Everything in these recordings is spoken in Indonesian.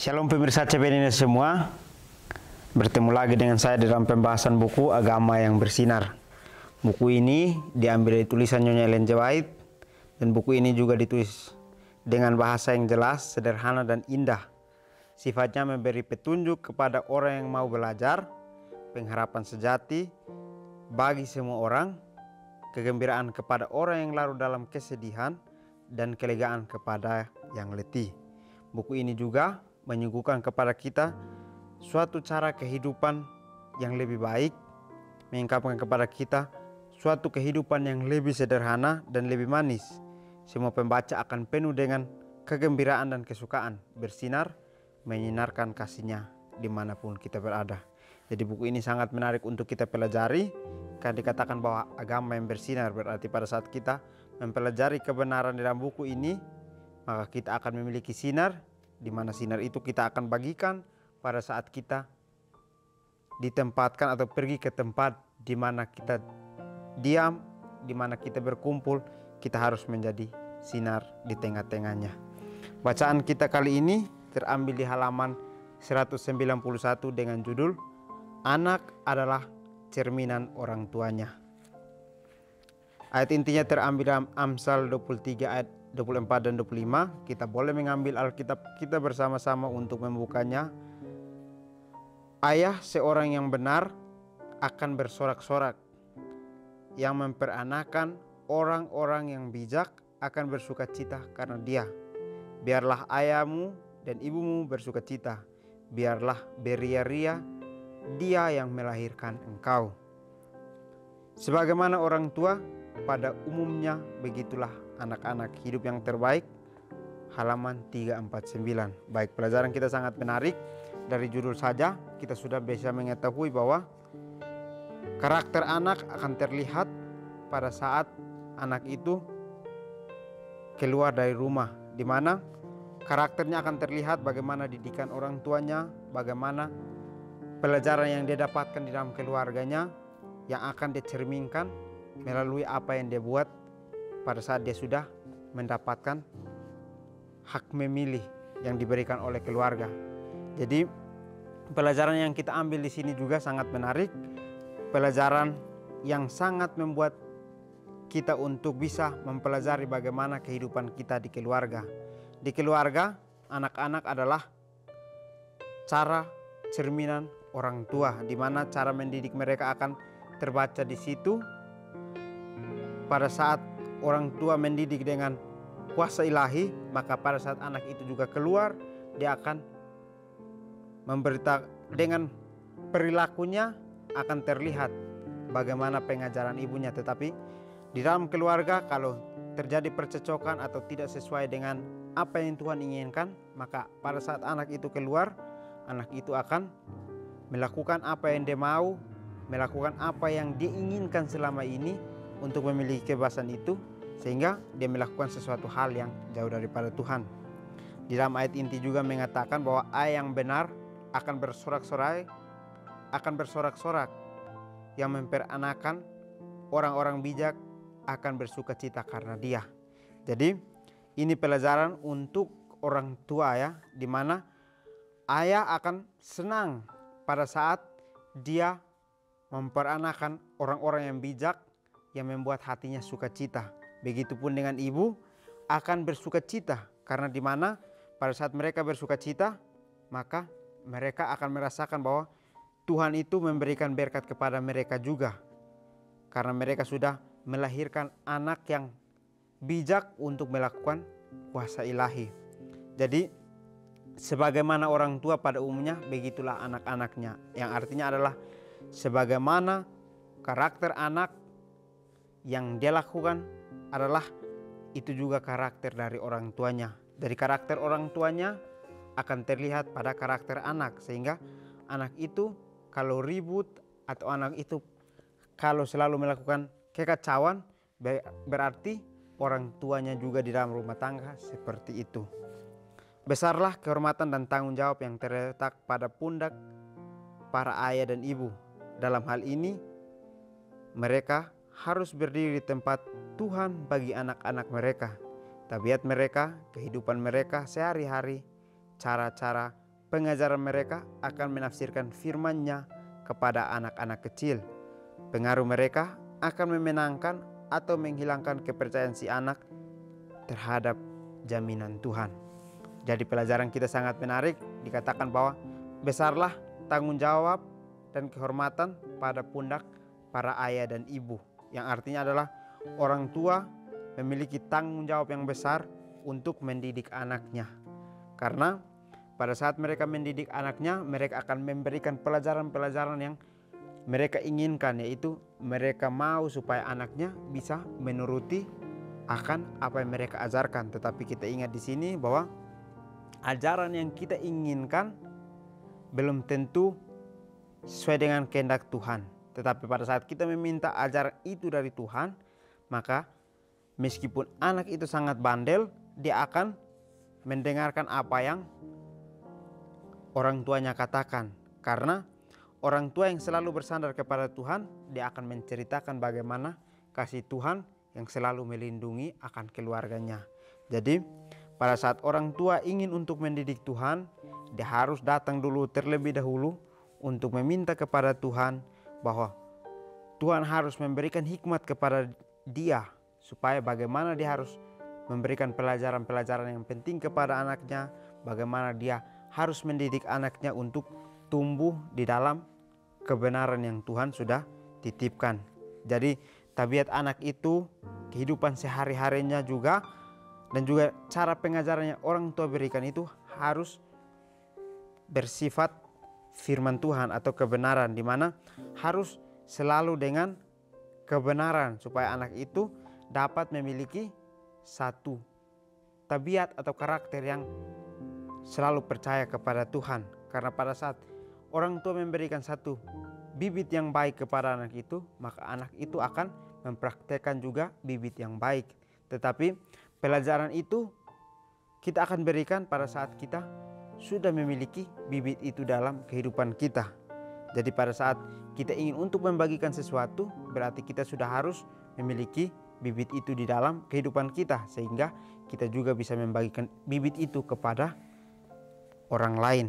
Shalom pemirsa CPN semua. Bertemu lagi dengan saya dalam pembahasan buku Agama yang Bersinar. Buku ini diambil dari tulisan Nyonya Ellen G. White, dan buku ini juga ditulis dengan bahasa yang jelas, sederhana, dan indah. Sifatnya memberi petunjuk kepada orang yang mau belajar, pengharapan sejati bagi semua orang, kegembiraan kepada orang yang larut dalam kesedihan, dan kelegaan kepada yang letih. Buku ini juga menyuguhkan kepada kita suatu cara kehidupan yang lebih baik, mengungkapkan kepada kita suatu kehidupan yang lebih sederhana dan lebih manis. Semua pembaca akan penuh dengan kegembiraan dan kesukaan, bersinar, menyinarkan kasihnya dimanapun kita berada. Jadi buku ini sangat menarik untuk kita pelajari, karena dikatakan bahwa agama yang bersinar berarti pada saat kita mempelajari kebenaran dalam buku ini, maka kita akan memiliki sinar, di mana sinar itu kita akan bagikan pada saat kita ditempatkan atau pergi ke tempat di mana kita diam, di mana kita berkumpul. Kita harus menjadi sinar di tengah-tengahnya. Bacaan kita kali ini terambil di halaman 191 dengan judul Anak adalah cerminan orang tuanya. Ayat intinya terambil dalam Amsal 23 ayat 24 dan 25. Kita boleh mengambil Alkitab kita bersama-sama untuk membukanya. Ayah seorang yang benar akan bersorak-sorak, yang memperanakan orang-orang yang bijak akan bersukacita karena dia. Biarlah ayahmu dan ibumu bersukacita, biarlah beria-ria dia yang melahirkan engkau. Sebagaimana orang tua pada umumnya, begitulah anak-anak. Hidup yang terbaik, halaman 349. Baik, pelajaran kita sangat menarik. Dari judul saja kita sudah bisa mengetahui bahwa karakter anak akan terlihat pada saat anak itu keluar dari rumah, di mana karakternya akan terlihat bagaimana didikan orang tuanya, bagaimana pelajaran yang dia dapatkan di dalam keluarganya yang akan dicerminkan melalui apa yang dia buat pada saat dia sudah mendapatkan hak memilih yang diberikan oleh keluarga. Jadi pelajaran yang kita ambil di sini juga sangat menarik, pelajaran yang sangat membuat kita untuk bisa mempelajari bagaimana kehidupan kita di keluarga. Di keluarga, anak-anak adalah cara cerminan orang tua, di mana cara mendidik mereka akan terbaca di situ. Pada saat orang tua mendidik dengan kuasa ilahi, maka pada saat anak itu juga keluar, dia akan memberitahu dengan perilakunya akan terlihat bagaimana pengajaran ibunya. Tetapi di dalam keluarga, kalau terjadi percecokan atau tidak sesuai dengan apa yang Tuhan inginkan, maka pada saat anak itu keluar, anak itu akan melakukan apa yang dia mau, melakukan apa yang dia inginkan selama ini untuk memiliki kebebasan itu, sehingga dia melakukan sesuatu hal yang jauh daripada Tuhan. Di dalam ayat inti juga mengatakan bahwa ayah yang benar akan bersorak-sorai, yang memperanakan orang-orang bijak akan bersukacita karena dia. Jadi ini pelajaran untuk orang tua ya, di mana ayah akan senang pada saat dia memperanakan orang-orang yang bijak yang membuat hatinya sukacita. Begitupun dengan ibu akan bersukacita, karena di mana pada saat mereka bersukacita, maka mereka akan merasakan bahwa Tuhan itu memberikan berkat kepada mereka juga, karena mereka sudah melahirkan anak yang bijak untuk melakukan kuasa ilahi. Jadi sebagaimana orang tua pada umumnya, begitulah anak-anaknya, yang artinya adalah sebagaimana karakter anak yang dia lakukan adalah itu juga karakter dari orang tuanya. Dari karakter orang tuanya akan terlihat pada karakter anak, sehingga anak itu kalau ribut atau anak itu kalau selalu melakukan kekacauan, berarti orang tuanya juga di dalam rumah tangga seperti itu. Besarlah kehormatan dan tanggung jawab yang terletak pada pundak para ayah dan ibu. Dalam hal ini mereka harus berdiri di tempat Tuhan bagi anak-anak mereka. Tabiat mereka, kehidupan mereka sehari-hari, cara-cara pengajaran mereka akan menafsirkan firman-Nya kepada anak-anak kecil. Pengaruh mereka akan memenangkan atau menghilangkan kepercayaan si anak terhadap jaminan Tuhan. Jadi pelajaran kita sangat menarik, dikatakan bahwa besarlah tanggung jawab dan kehormatan pada pundak para ayah dan ibu. Yang artinya adalah orang tua memiliki tanggung jawab yang besar untuk mendidik anaknya. Karena pada saat mereka mendidik anaknya, mereka akan memberikan pelajaran-pelajaran yang mereka inginkan, yaitu mereka mau supaya anaknya bisa menuruti akan apa yang mereka ajarkan. Tetapi kita ingat di sini bahwa ajaran yang kita inginkan belum tentu sesuai dengan kehendak Tuhan. Tetapi pada saat kita meminta ajaran itu dari Tuhan, maka meskipun anak itu sangat bandel, dia akan mendengarkan apa yang orang tuanya katakan. Karena orang tua yang selalu bersandar kepada Tuhan, dia akan menceritakan bagaimana kasih Tuhan yang selalu melindungi akan keluarganya. Jadi pada saat orang tua ingin untuk mendidik Tuhan, dia harus datang dulu terlebih dahulu untuk meminta kepada Tuhan bahwa Tuhan harus memberikan hikmat kepada dia, supaya bagaimana dia harus memberikan pelajaran-pelajaran yang penting kepada anaknya, bagaimana dia harus mendidik anaknya untuk tumbuh di dalam kebenaran yang Tuhan sudah titipkan. Jadi tabiat anak itu, kehidupan sehari-harinya juga, dan juga cara pengajarannya orang tua berikan itu harus bersifat firman Tuhan atau kebenaran, di mana harus selalu dengan kebenaran supaya anak itu dapat memiliki satu tabiat atau karakter yang selalu percaya kepada Tuhan. Karena pada saat orang tua memberikan satu bibit yang baik kepada anak itu, maka anak itu akan mempraktekkan juga bibit yang baik. Tetapi pelajaran itu kita akan berikan pada saat kita sudah memiliki bibit itu dalam kehidupan kita. Jadi pada saat kita ingin untuk membagikan sesuatu, berarti kita sudah harus memiliki bibit itu di dalam kehidupan kita, sehingga kita juga bisa membagikan bibit itu kepada orang lain.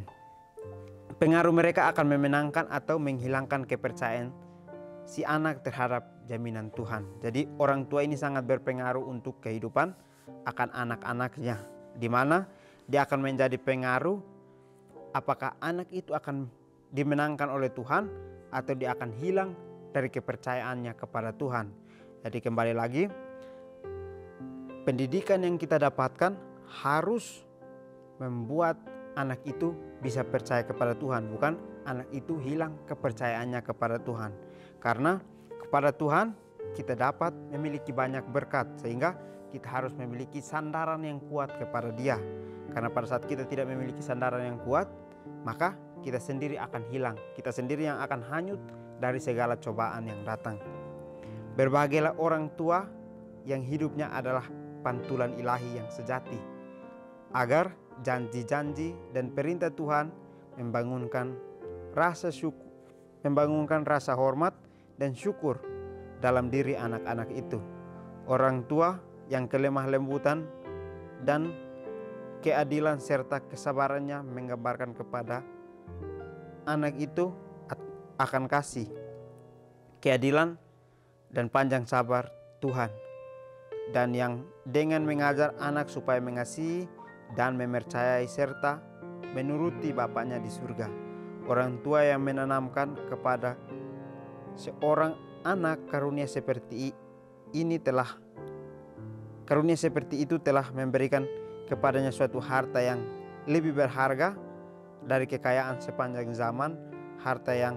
Pengaruh mereka akan memenangkan atau menghilangkan kepercayaan si anak terhadap jaminan Tuhan. Jadi orang tua ini sangat berpengaruh untuk kehidupan akan anak-anaknya, di mana dia akan menjadi pengaruh apakah anak itu akan dimenangkan oleh Tuhan atau dia akan hilang dari kepercayaannya kepada Tuhan. Jadi kembali lagi, pendidikan yang kita dapatkan harus membuat anak itu bisa percaya kepada Tuhan, bukan anak itu hilang kepercayaannya kepada Tuhan. Karena kepada Tuhan kita dapat memiliki banyak berkat, sehingga kita harus memiliki sandaran yang kuat kepada Dia. Karena pada saat kita tidak memiliki sandaran yang kuat, maka kita sendiri akan hilang, kita sendiri yang akan hanyut dari segala cobaan yang datang. Berbahagialah orang tua yang hidupnya adalah pantulan ilahi yang sejati, agar janji-janji dan perintah Tuhan membangunkan rasa hormat dan syukur dalam diri anak-anak itu. Orang tua yang kelemah lembutan dan keadilan serta kesabarannya menggambarkan kepada anak itu akan kasih, keadilan dan panjang sabar Tuhan, dan yang dengan mengajar anak supaya mengasihi dan mempercayai serta menuruti Bapaknya di surga. Orang tua yang menanamkan kepada seorang anak karunia seperti itu telah memberikan kepadanya suatu harta yang lebih berharga dari kekayaan sepanjang zaman, harta yang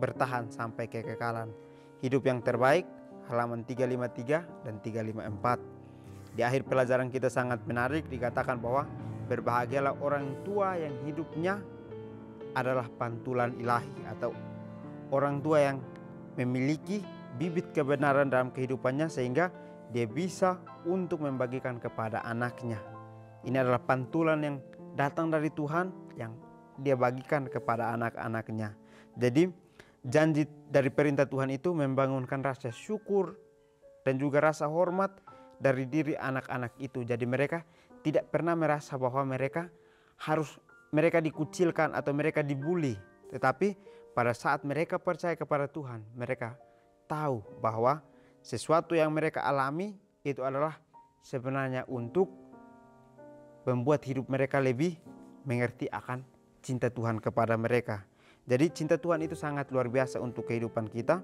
bertahan sampai kekekalan. Hidup yang terbaik, halaman 353 dan 354. Di akhir pelajaran kita sangat menarik, dikatakan bahwa berbahagialah orang tua yang hidupnya adalah pantulan ilahi, atau orang tua yang memiliki bibit kebenaran dalam kehidupannya sehingga dia bisa untuk membagikan kepada anaknya. Ini adalah pantulan yang datang dari Tuhan yang dia bagikan kepada anak-anaknya. Jadi janji dari perintah Tuhan itu membangunkan rasa syukur dan juga rasa hormat dari diri anak-anak itu. Jadi mereka tidak pernah merasa bahwa mereka harus mereka dikucilkan atau mereka dibully. Tetapi pada saat mereka percaya kepada Tuhan, mereka tahu bahwa sesuatu yang mereka alami itu adalah sebenarnya untuk membuat hidup mereka lebih mengerti akan cinta Tuhan kepada mereka. Jadi cinta Tuhan itu sangat luar biasa untuk kehidupan kita.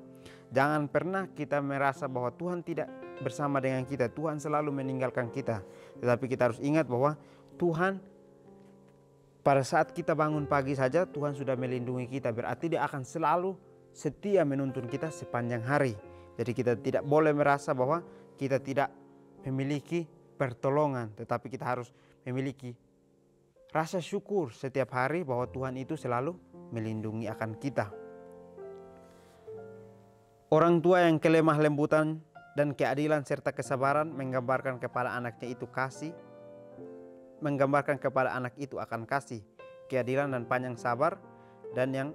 Jangan pernah kita merasa bahwa Tuhan tidak bersama dengan kita, Tuhan selalu meninggalkan kita. Tetapi kita harus ingat bahwa Tuhan pada saat kita bangun pagi saja, Tuhan sudah melindungi kita. Berarti Dia akan selalu setia menuntun kita sepanjang hari. Jadi kita tidak boleh merasa bahwa kita tidak memiliki pertolongan, tetapi kita harus memiliki rasa syukur setiap hari bahwa Tuhan itu selalu melindungi akan kita. Orang tua yang kelemah lembutan dan keadilan serta kesabaran menggambarkan kepada anaknya itu kasih, menggambarkan kepada anak itu akan kasih, keadilan dan panjang sabar, dan yang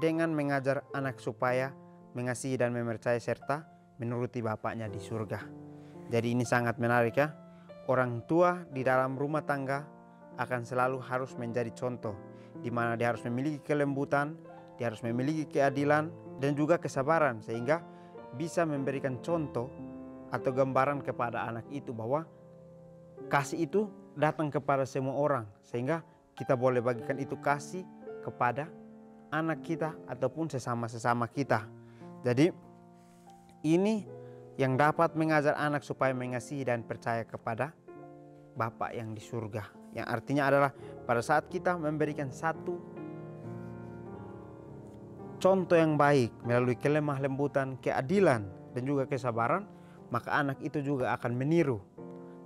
dengan mengajar anak supaya mengasihi dan memercayai serta menuruti bapaknya di surga. Jadi ini sangat menarik ya. Orang tua di dalam rumah tangga akan selalu harus menjadi contoh, di mana dia harus memiliki kelembutan, dia harus memiliki keadilan dan juga kesabaran, sehingga bisa memberikan contoh atau gambaran kepada anak itu bahwa kasih itu datang kepada semua orang, sehingga kita boleh bagikan itu kasih kepada anak kita ataupun sesama-sesama kita. Jadi ini yang dapat mengajar anak supaya mengasihi dan percaya kepada Bapa yang di surga. Yang artinya adalah pada saat kita memberikan satu contoh yang baik melalui kelemah lembutan, keadilan dan juga kesabaran, maka anak itu juga akan meniru.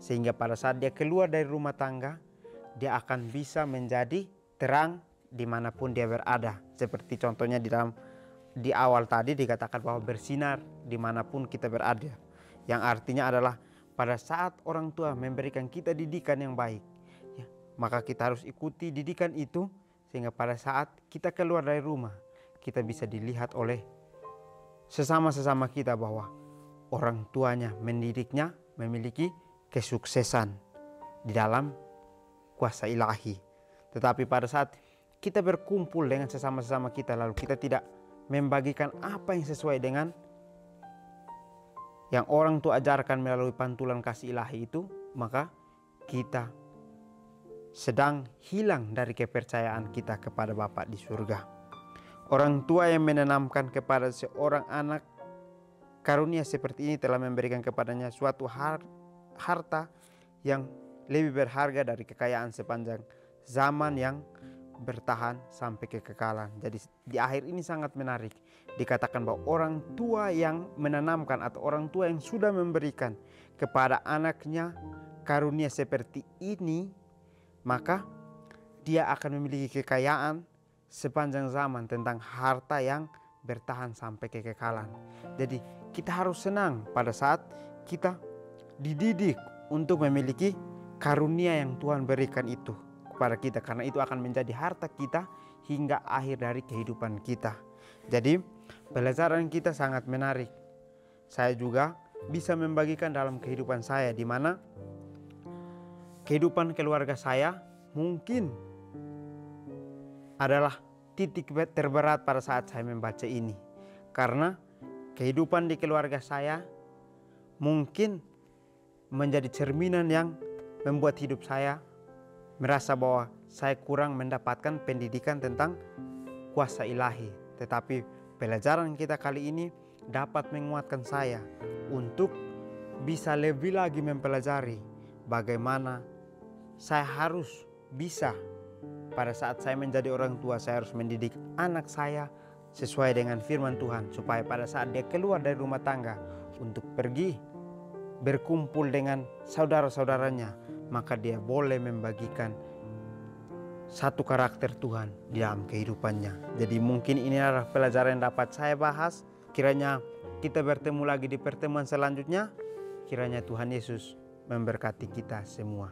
Sehingga pada saat dia keluar dari rumah tangga, dia akan bisa menjadi terang dimanapun dia berada. Seperti contohnya di awal tadi dikatakan bahwa bersinar dimanapun kita berada. Yang artinya adalah pada saat orang tua memberikan kita didikan yang baik, ya, maka kita harus ikuti didikan itu, sehingga pada saat kita keluar dari rumah, kita bisa dilihat oleh sesama-sesama kita bahwa orang tuanya mendidiknya memiliki kesuksesan di dalam kuasa ilahi. Tetapi pada saat kita berkumpul dengan sesama-sesama kita, lalu kita tidak membagikan apa yang sesuai dengan yang orang tua ajarkan melalui pantulan kasih ilahi itu, maka kita sedang hilang dari kepercayaan kita kepada Bapa di surga. Orang tua yang menanamkan kepada seorang anak karunia seperti ini telah memberikan kepadanya suatu harta yang lebih berharga dari kekayaan sepanjang zaman yang bertahan sampai kekekalan. Jadi di akhir ini sangat menarik. Dikatakan bahwa orang tua yang menanamkan atau orang tua yang sudah memberikan kepada anaknya karunia seperti ini, maka dia akan memiliki kekayaan sepanjang zaman tentang harta yang bertahan sampai kekekalan. Jadi kita harus senang pada saat kita dididik untuk memiliki karunia yang Tuhan berikan itu kepada kita, karena itu akan menjadi harta kita hingga akhir dari kehidupan kita. Jadi pelajaran kita sangat menarik. Saya juga bisa membagikan dalam kehidupan saya, di mana kehidupan keluarga saya mungkin adalah titik terberat pada saat saya membaca ini, karena kehidupan di keluarga saya mungkin menjadi cerminan yang membuat hidup saya merasa bahwa saya kurang mendapatkan pendidikan tentang kuasa ilahi. Tetapi pelajaran kita kali ini dapat menguatkan saya untuk bisa lebih lagi mempelajari bagaimana saya harus bisa pada saat saya menjadi orang tua, saya harus mendidik anak saya sesuai dengan firman Tuhan, supaya pada saat dia keluar dari rumah tangga untuk pergi berkumpul dengan saudara-saudaranya, maka dia boleh membagikan satu karakter Tuhan di dalam kehidupannya. Jadi mungkin ini adalah pelajaran yang dapat saya bahas. Kiranya kita bertemu lagi di pertemuan selanjutnya. Kiranya Tuhan Yesus memberkati kita semua.